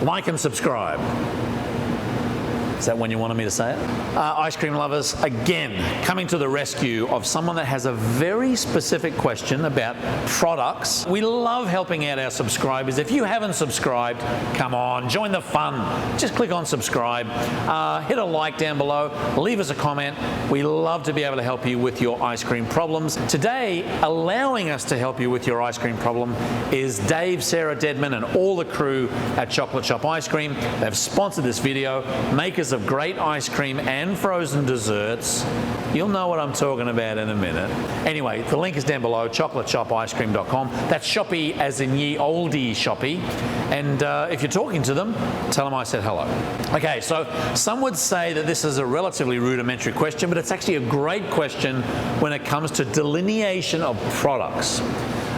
like and subscribe. Is that when you wanted me to say it? Ice cream lovers, again, coming to the rescue of someone that has a very specific question about products. We love helping out our subscribers. If you haven't subscribed, come on, join the fun. Just click on subscribe, hit a like down below, leave us a comment. We love to be able to help you with your ice cream problems. Today, allowing us to help you with your ice cream problem is Dave, Sarah Dedman, and all the crew at Chocolate Shop Ice Cream. They've sponsored this video, makers of great ice cream and frozen desserts. You'll know what I'm talking about in a minute. Anyway, the link is down below, chocolateshopicecream.com. That's shoppy as in ye oldie shoppy. And if you're talking to them, tell them I said hello. Okay, so some would say that this is a relatively rudimentary question, but it's actually a great question when it comes to delineation of products.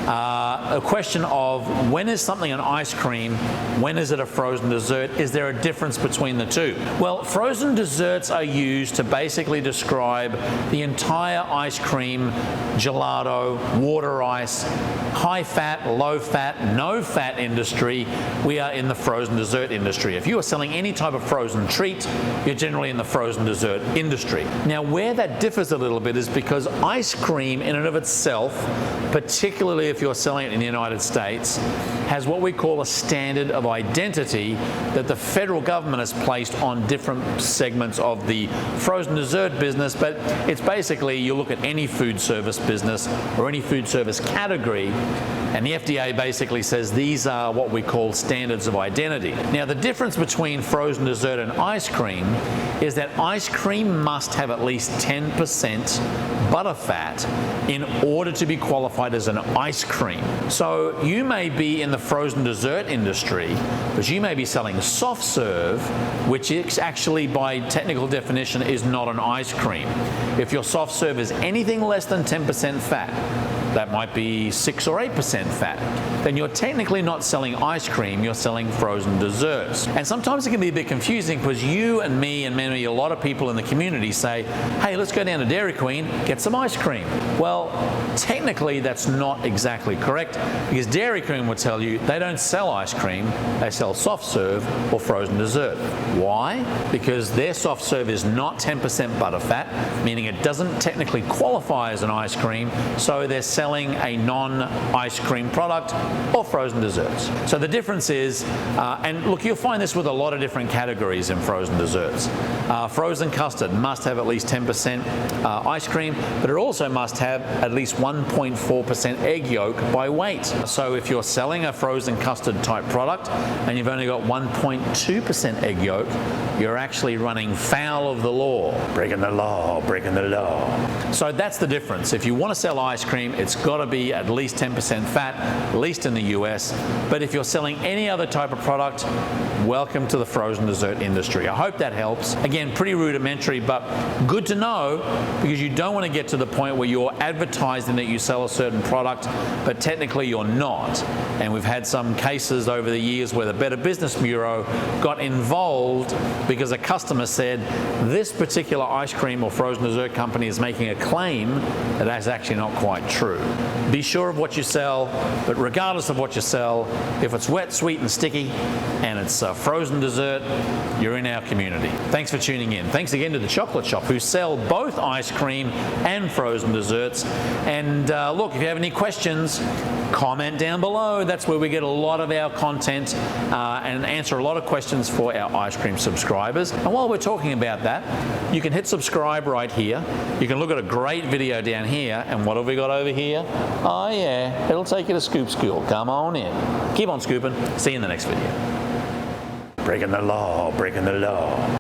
A question of when is something an ice cream, when is it a frozen dessert? Is there a difference between the two? Well, frozen desserts are used to basically describe the entire ice cream, gelato, water ice, high fat, low fat, no fat industry. We are in the frozen dessert industry. If you are selling any type of frozen treat, you're generally in the frozen dessert industry. Now, where that differs a little bit is because ice cream in and of itself, particularly if you're selling it in the United States, has what we call a standard of identity that the federal government has placed on different segments of the frozen dessert business. But it's basically, you look at any food service business or any food service category, and the FDA basically says these are what we call standards of identity. Now, the difference between frozen dessert and ice cream is that ice cream must have at least 10% butterfat in order to be qualified as an ice cream. So you may be in the frozen dessert industry, but you may be selling soft serve, which is actually by technical definition is not an ice cream. If your soft serve is anything less than 10% fat, that might be 6 or 8% fat, then you're technically not selling ice cream, you're selling frozen desserts. And sometimes it can be a bit confusing because you and me and a lot of people in the community say, hey, let's go down to Dairy Queen, get some ice cream. Well, technically that's not exactly correct, because Dairy Queen will tell you they don't sell ice cream, they sell soft serve or frozen dessert. Why? Because their soft serve is not 10% butterfat, meaning it doesn't technically qualify as an ice cream, so they're selling a non-ice cream product or frozen desserts. So the difference is, and look, you'll find this with a lot of different categories in frozen desserts. Frozen custard must have at least 10% ice cream, but it also must have at least 1.4% egg yolk by weight. So if you're selling a frozen custard type product and you've only got 1.2% egg yolk, you're actually running foul of the law. Breaking the law, breaking the law. So that's the difference. If you want to sell ice cream, it's got to be at least 10% fat, at least in the US. But if you're selling any other type of product, welcome to the frozen dessert industry. I hope that helps. Again, pretty rudimentary, but good to know, because you don't want to get to the point where you're advertising that you sell a certain product, but technically you're not. And we've had some cases over the years where the Better Business Bureau got involved because a customer said this particular ice cream or frozen dessert company is making a claim that that's actually not quite true. Be sure of what you sell, but regardless of what you sell, if it's wet, sweet, and sticky, and it's a frozen dessert, you're in our community. Thanks for tuning in. Thanks again to the Chocolate Shop, who sell both ice cream and frozen desserts. And look, if you have any questions, comment down below. That's where we get a lot of our content and answer a lot of questions for our ice cream subscribers. And while we're talking about that, you can hit subscribe right here. You can look at a great video down here. And what have we got over here? Oh yeah, it'll take you to Scoop School. Come on in. Keep on scooping. See you in the next video. Breaking the law, breaking the law.